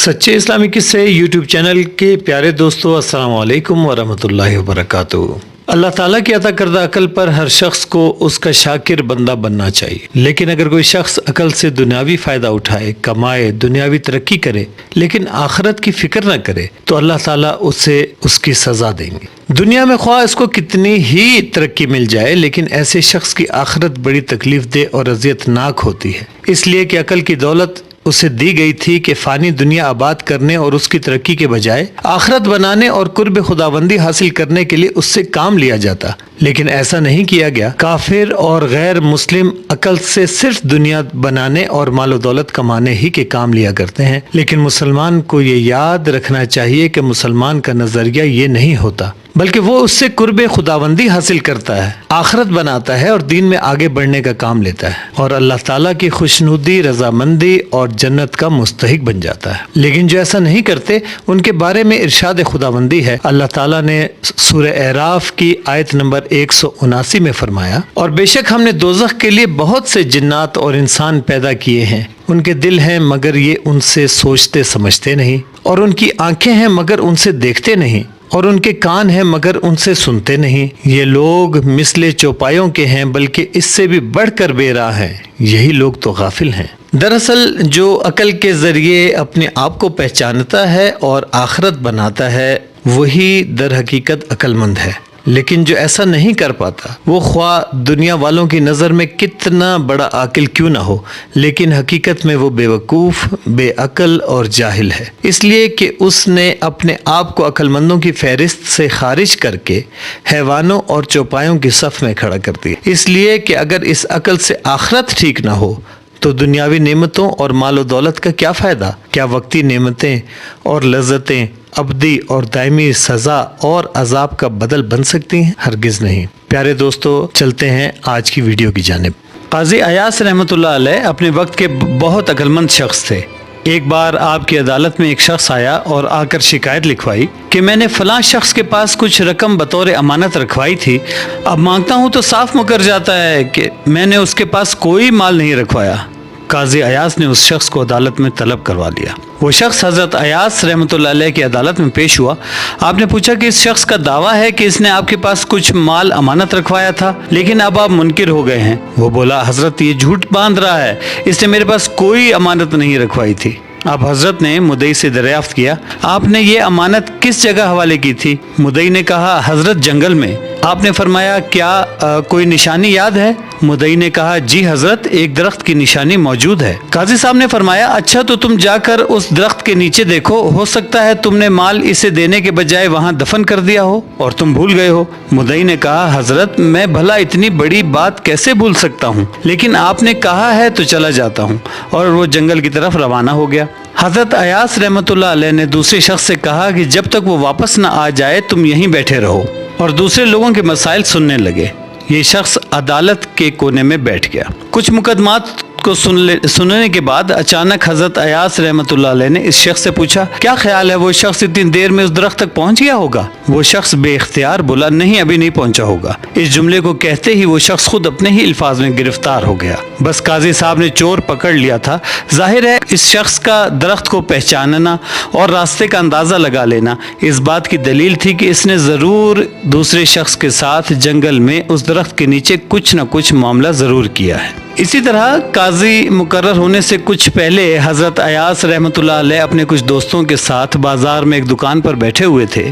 सच्चे इस्लामी किस्से YouTube channel के प्यारे दोस्तों, अस्सलाम वालेकुम वरहमतुल्लाहि वबरकातुहू। अल्लाह ताला की अता करदा अकल पर हर शख्स को उसका शाकिर बंदा बनना चाहिए। लेकिन अगर कोई शख्स अकल से दुनियावी फ़ायदा उठाए, कमाए, दुनियावी तरक्की करे, लेकिन आखिरत की फ़िक्र न करे, तो अल्लाह ताला उसे उसकी सज़ा देंगे। दुनिया में ख्वाह इसको कितनी ही तरक्की मिल जाए, लेकिन ऐसे शख्स की आखिरत बड़ी तकलीफ दे और अजियतनाक होती है। इसलिए कि अकल की दौलत उसे दी गई थी कि फ़ानी दुनिया आबाद करने और उसकी तरक्की के बजाय आखिरत बनाने और कुर्ब खुदाबंदी हासिल करने के लिए उससे काम लिया जाता। लेकिन ऐसा नहीं किया गया। काफिर और गैर मुस्लिम अकल से सिर्फ दुनिया बनाने और मालो दौलत कमाने ही के काम लिया करते हैं। लेकिन मुसलमान को ये याद रखना चाहिए कि मुसलमान का नज़रिया ये नहीं होता, बल्कि वो उससे कुर्ब खुदाबंदी हासिल करता है, आखिरत बनाता है और दीन में आगे बढ़ने का काम लेता है और अल्लाह ताला की खुशनुदी, रजामंदी और जन्नत का मुस्तहिक बन जाता है। लेकिन जो ऐसा नहीं करते, उनके बारे में इरशाद खुदाबंदी है। अल्लाह ताला ने सूरह अराफ की आयत नंबर 179 में फरमाया, और बेशक हमने दोज़ख के लिए बहुत से जिन्नात और इंसान पैदा किए हैं। उनके दिल हैं मगर ये उनसे सोचते समझते नहीं, और उनकी आंखें हैं मगर उनसे देखते नहीं, और उनके कान हैं मगर उनसे सुनते नहीं। ये लोग मिसले चौपायों के हैं, बल्कि इससे भी बढ़कर बेराह हैं। यही लोग तो गाफिल हैं। दरअसल जो अकल के ज़रिए अपने आप को पहचानता है और आखिरत बनाता है, वही दर हकीकत अक्लमंद है। लेकिन जो ऐसा नहीं कर पाता, वो ख्वाह दुनिया वालों की नज़र में कितना बड़ा आकिल क्यों ना हो, लेकिन हकीकत में वो बेवकूफ़, बेअकल और जाहिल है। इसलिए कि उसने अपने आप को अक्लमंदों की फहरिस्त से खारिज करके हैवानों और चौपायों की सफ़ में खड़ा कर दिया। इसलिए कि अगर इस अकल से आखिरत ठीक ना हो, तो दुनियावी नेमतों और मालो दौलत का क्या फ़ायदा। क्या वक्ती नेमतें और लज्जतें अबदी और दायमी सज़ा और अजाब का बदल बन सकती हैं? हरगिज़ नहीं। प्यारे दोस्तों, चलते हैं आज की वीडियो की जानिब। काजी अयास रहमतुल्लाह अलैह अपने वक्त के बहुत अक्लमंद शख्स थे। एक बार आपकी अदालत में एक शख्स आया और आकर शिकायत लिखवाई कि मैंने फलां शख्स के पास कुछ रकम बतौर अमानत रखवाई थी, अब मांगता हूँ तो साफ मुकर जाता है कि मैंने उसके पास कोई माल नहीं रखवाया। काजी अयास ने उस शख्स को अदालत में तलब करवा लिया। वो शख्स हज़रत अयास रहमतुल्लाह अलैह की अदालत में पेश हुआ। आपने पूछा कि इस शख्स का दावा है कि इसने आपके पास कुछ माल अमानत रखवाया था, लेकिन अब आप मुनकिर हो गए हैं। वो बोला, हज़रत ये झूठ बांध रहा है, इसने मेरे पास कोई अमानत नहीं रखवाई थी। अब हज़रत ने मुदई से दरियाफ्त किया, आपने ये अमानत किस जगह हवाले की थी? मुदई ने कहा, हज़रत जंगल में। आपने फरमाया, क्या कोई निशानी याद है? मुदई ने कहा, जी हज़रत, एक दरख्त की निशानी मौजूद है। काजी साहब ने फरमाया, अच्छा तो तुम जाकर उस दरख्त के नीचे देखो, हो सकता है तुमने माल इसे देने के बजाय वहाँ दफन कर दिया हो और तुम भूल गए हो। मुदई ने कहा, हज़रत मैं भला इतनी बड़ी बात कैसे भूल सकता हूँ, लेकिन आपने कहा है तो चला जाता हूँ। और वो जंगल की तरफ रवाना हो गया। हज़रत अयास रहमतुल्लाह अलैह ने दूसरे शख्स से कहा कि जब तक वो वापस न आ जाए तुम यहीं बैठे रहो, और दूसरे लोगों के मसाइल सुनने लगे। ये शख्स अदालत के कोने में बैठ गया। कुछ मुकदमात को सुनने के बाद अचानक हज़रत अयास रहमतुल्लाह अलैह ने इस शख्स से पूछा, क्या ख्याल है वो शख्स इतनी देर में उस दरख्त तक पहुंच गया होगा? वो शख्स बेइख्तियार बोला, नहीं अभी नहीं पहुंचा होगा। इस जुमले को कहते ही वो शख्स खुद अपने ही अल्फाज में गिरफ्तार हो गया। बस काजी साहब ने चोर पकड़ लिया था। जाहिर है इस शख्स का दरख्त को पहचानना और रास्ते का अंदाज़ा लगा लेना इस बात की दलील थी कि इसने ज़रूर दूसरे शख्स के साथ जंगल में उस दरख्त के नीचे कुछ न कुछ मामला ज़रूर किया है। इसी तरह काजी मुकर्रर होने से कुछ पहले हज़रत अयास रहमतुल्लाह अलैह अपने कुछ दोस्तों के साथ बाज़ार में एक दुकान पर बैठे हुए थे।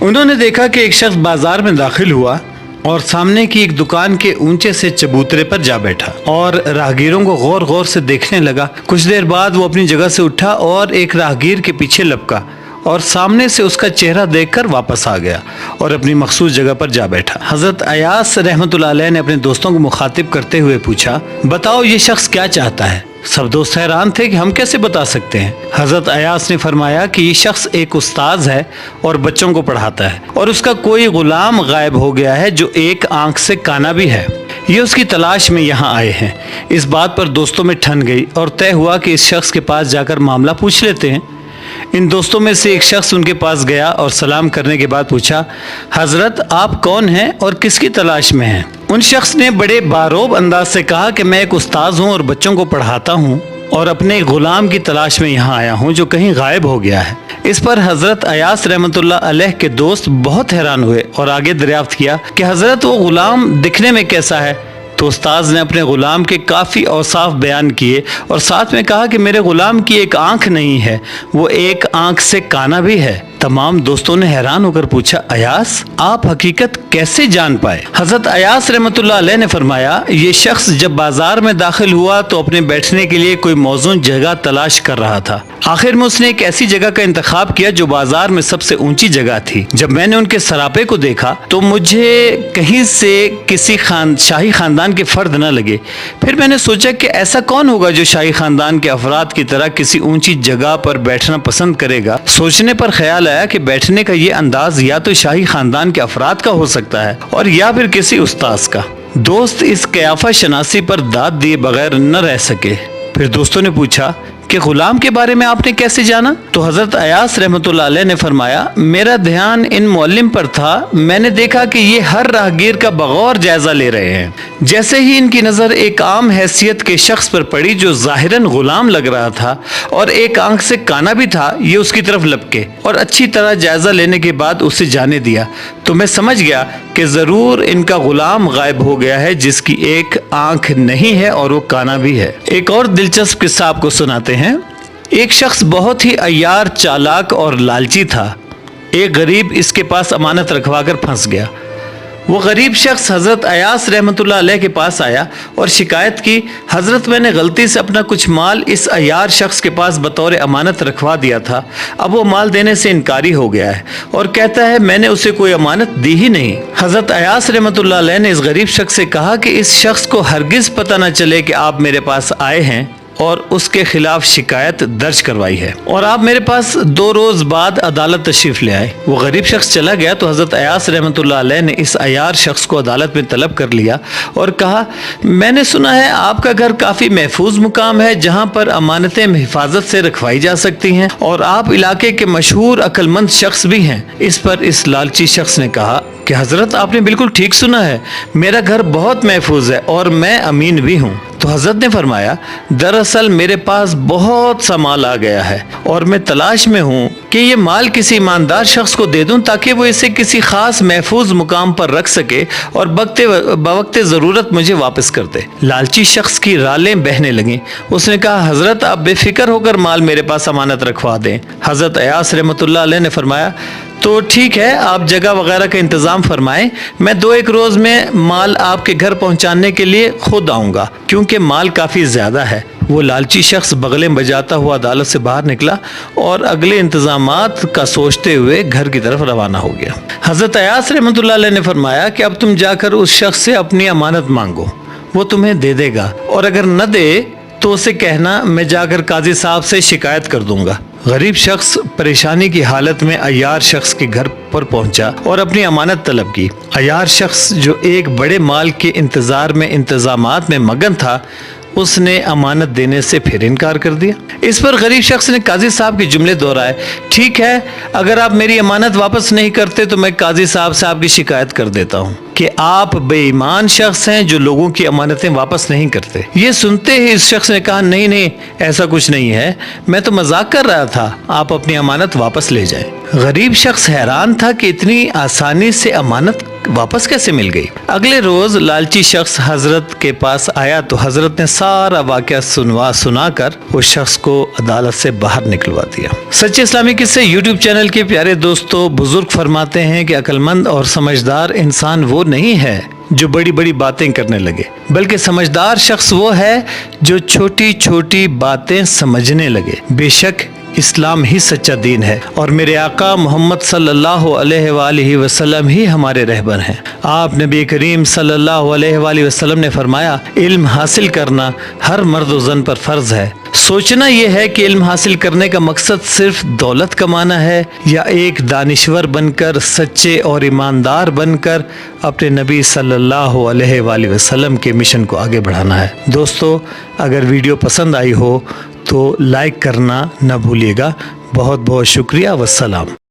उन्होंने देखा कि एक शख्स बाज़ार में दाखिल हुआ और सामने की एक दुकान के ऊंचे से चबूतरे पर जा बैठा और राहगीरों को गौर गौर से देखने लगा। कुछ देर बाद वो अपनी जगह से उठा और एक राहगीर के पीछे लपका और सामने से उसका चेहरा देखकर वापस आ गया और अपनी मखसूस जगह पर जा बैठा। हज़रत अयास रहमतुल्लाह अलैह ने अपने दोस्तों को मुखातिब करते हुए पूछा, बताओ ये शख्स क्या चाहता है? सब दोस्त हैरान थे कि हम कैसे बता सकते हैं। हज़रत अयास ने फरमाया कि ये शख्स एक उस्ताद है और बच्चों को पढ़ाता है, और उसका कोई गुलाम गायब हो गया है जो एक आंख से काना भी है। ये उसकी तलाश में यहाँ आए हैं। इस बात पर दोस्तों में ठन गई और तय हुआ कि इस शख्स के पास जाकर मामला पूछ लेते हैं। इन दोस्तों में से एक शख्स उनके पास गया और सलाम करने के बाद पूछा, हज़रत आप कौन हैं और किसकी तलाश में हैं? उन शख्स ने बड़े बारोब अंदाज से कहा कि मैं एक उस्ताद हूँ और बच्चों को पढ़ाता हूँ اور اپنے غلام کی تلاش میں یہاں آیا ہوں جو کہیں غائب ہو گیا ہے۔ اس پر حضرت ایاس رحمۃ اللہ علیہ کے دوست بہت حیران ہوئے اور آگے دریافت کیا کہ حضرت وہ غلام دکھنے میں کیسا ہے؟ تو استاذ نے اپنے غلام کے کافی اوصاف بیان کیے اور ساتھ میں کہا کہ میرے غلام کی ایک آنکھ نہیں ہے، وہ ایک آنکھ سے کانا بھی ہے۔ تمام دوستوں نے حیران ہو کر پوچھا، ایاس آپ حقیقت کیسے جان پائے؟ حضرت ایاس رحمۃ اللہ علیہ نے فرمایا، یہ شخص جب بازار میں داخل ہوا تو اپنے بیٹھنے کے لیے کوئی موزوں جگہ تلاش کر رہا تھا۔ آخر میں اس نے ایک ایسی جگہ کا انتخاب کیا جو بازار میں سب سے اونچی جگہ تھی۔ جب میں نے ان کے سراپے کو دیکھا تو مجھے کہیں سے کسی شاہی خاندان کے فرد نہ لگے۔ پھر میں نے سوچا کہ ایسا کون ہوگا جو شاہی خاندان کے افراد کی طرح کسی اونچی جگہ پر بیٹھنا پسند کرے گا۔ سوچنے پر خیال آیا کہ بیٹھنے کا یہ انداز یا تو شاہی خاندان کے افراد کا ہو سکتا ہے اور یا پھر کسی استاذ کا۔ دوست اس قیافہ شناسی پر داد دیے بغیر نہ رہ سکے۔ پھر دوستوں نے پوچھا کہ غلام کے بارے میں آپ نے کیسے جانا؟ تو حضرت ایاس رحمۃ اللہ علیہ نے فرمایا، میرا دھیان ان معلم پر تھا، میں نے دیکھا کہ یہ ہر راہگیر کا بغور جائزہ لے رہے ہیں۔ جیسے ہی ان کی نظر ایک عام حیثیت کے شخص پر پڑی جو ظاہراً غلام لگ رہا تھا اور ایک آنکھ سے کانا بھی تھا، یہ اس کی طرف لپکے اور اچھی طرح جائزہ لینے کے بعد اسے جانے دیا، تو میں سمجھ گیا کہ ضرور ان کا غلام غائب ہو گیا ہے جس کی ایک آنکھ نہیں ہے اور وہ کانا بھی ہے۔ ایک اور دلچسپ قصہ آپ کو سناتے ہیں۔ ایک شخص بہت ہی عیار، چالاک اور لالچی تھا۔ ایک غریب اس کے پاس امانت رکھوا کر پھنس گیا۔ وہ غریب شخص حضرت ایاس رحمۃ اللہ علیہ کے پاس آیا اور شکایت کی، حضرت میں نے غلطی سے اپنا کچھ مال اس عیار شخص کے پاس بطور امانت رکھوا دیا تھا، اب وہ مال دینے سے انکاری ہو گیا ہے اور کہتا ہے میں نے اسے کوئی امانت دی ہی نہیں۔ حضرت ایاس رحمۃ اللہ علیہ نے اس غریب شخص سے کہا کہ اس شخص کو ہرگز پتہ نہ چلے کہ آپ میرے پاس آئے ہیں اور اس کے خلاف شکایت درج کروائی ہے، اور آپ میرے پاس 2 روز بعد عدالت تشریف لے آئے۔ وہ غریب شخص چلا گیا تو حضرت ایاس رحمۃ اللہ علیہ نے اس عیار شخص کو عدالت میں طلب کر لیا اور کہا، میں نے سنا ہے آپ کا گھر کافی محفوظ مقام ہے جہاں پر امانتیں حفاظت سے رکھوائی جا سکتی ہیں اور آپ علاقے کے مشہور عقل مند شخص بھی ہیں۔ اس پر اس لالچی شخص نے کہا کہ حضرت آپ نے بالکل ٹھیک سنا ہے، میرا گھر بہت محفوظ ہے اور میں امین بھی ہوں۔ تو حضرت نے فرمایا، دراصل میرے پاس بہت سا مال آ گیا ہے اور میں تلاش میں ہوں کہ یہ مال کسی ایماندار شخص کو دے دوں تاکہ وہ اسے کسی خاص محفوظ مقام پر رکھ سکے اور بوقت ضرورت مجھے واپس کر دے۔ لالچی شخص کی رالیں بہنے لگیں۔ اس نے کہا، حضرت آپ بے فکر ہو کر مال میرے پاس امانت رکھوا دیں۔ حضرت ایاس رحمۃ اللہ علیہ نے فرمایا، تو ٹھیک ہے، آپ جگہ وغیرہ کا انتظام فرمائیں، میں 2-1 روز میں مال آپ کے گھر پہنچانے کے لیے خود آؤں گا کیونکہ مال کافی زیادہ ہے۔ وہ لالچی شخص بغلیں بجاتا ہوا عدالت سے باہر نکلا اور اگلے انتظامات کا سوچتے ہوئے گھر کی طرف روانہ ہو گیا۔ حضرت ایاس رحمۃ اللہ علیہ نے فرمایا کہ اب تم جا کر اس شخص سے اپنی امانت مانگو، وہ تمہیں دے دے گا، اور اگر نہ دے تو اسے کہنا میں جا کر قاضی صاحب سے شکایت کر دوں گا۔ غریب شخص پریشانی کی حالت میں عیار شخص کے گھر پر پہنچا اور اپنی امانت طلب کی۔ عیار شخص جو ایک بڑے مال کے انتظار میں انتظامات میں مگن تھا، اس نے امانت دینے سے پھر انکار کر دیا۔ اس پر غریب شخص نے قاضی صاحب کے جملے دہرائے، ٹھیک ہے، اگر آپ میری امانت واپس نہیں کرتے تو میں قاضی صاحب سے آپ کی شکایت کر دیتا ہوں کہ آپ بے ایمان شخص ہیں جو لوگوں کی امانتیں واپس نہیں کرتے۔ یہ سنتے ہی اس شخص نے کہا، نہیں ایسا کچھ نہیں ہے، میں تو مذاق کر رہا تھا، آپ اپنی امانت واپس لے جائیں۔ غریب شخص حیران تھا کہ اتنی آسانی سے امانت واپس کیسے مل گئی۔ اگلے روز لالچی شخص حضرت کے پاس آیا تو حضرت نے سارا واقعہ سنا کر اس شخص کو عدالت سے باہر نکلوا دیا۔ سچے اسلامی قصے یوٹیوب چینل کے پیارے دوستو، بزرگ فرماتے ہیں کہ عقل مند اور سمجھدار انسان وہ نہیں ہے جو بڑی بڑی باتیں کرنے لگے، بلکہ سمجھدار شخص وہ ہے جو چھوٹی چھوٹی باتیں سمجھنے لگے۔ بے شک اسلام ہی سچا دین ہے اور میرے آقا محمد صلی اللہ علیہ وآلہ وسلم ہی ہمارے رہبر ہیں۔ آپ نبی کریم صلی اللہ علیہ وآلہ وسلم نے فرمایا، علم حاصل کرنا ہر مرد و زن پر فرض ہے۔ سوچنا یہ ہے کہ علم حاصل کرنے کا مقصد صرف دولت کمانا ہے یا ایک دانشور بن کر، سچے اور ایماندار بن کر اپنے نبی صلی اللہ علیہ وآلہ وسلم کے مشن کو آگے بڑھانا ہے۔ دوستو، اگر ویڈیو پسند آئی ہو تو لائک کرنا نہ بھولیے گا۔ بہت بہت شکریہ، والسلام۔